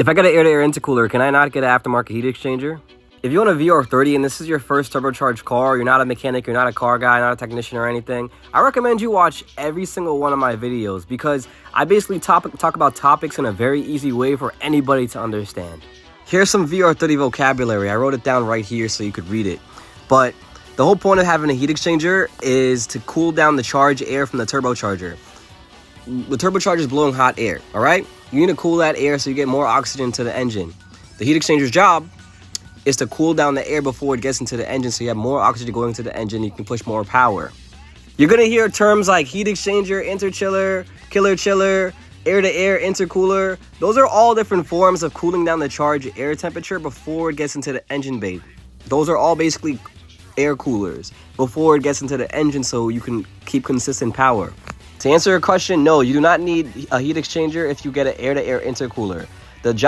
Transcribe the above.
If I get an air-to-air intercooler, can I not get an aftermarket heat exchanger? If you own a VR30 and this is your first turbocharged car, you're not a mechanic, you're not a car guy, not a technician or anything, I recommend you watch every single one of my videos because I basically talk about topics in a very easy way for anybody to understand. Here's some VR30 vocabulary. I wrote it down right here so you could read it. But the whole point of having a heat exchanger is to cool down the charged air from the turbocharger. The turbocharger is blowing hot air, all right? You need to cool that air so you get more oxygen to the engine. The heat exchanger's job is to cool down the air before it gets into the engine so you have more oxygen going to the engine, you can push more power. You're gonna hear terms like heat exchanger, interchiller, killer chiller, air-to-air intercooler. Those are all different forms of cooling down the charged air temperature before it gets into the engine bay. Those are all basically air coolers before it gets into the engine so you can keep consistent power. To answer your question, no, you do not need a heat exchanger if you get an air-to-air intercooler.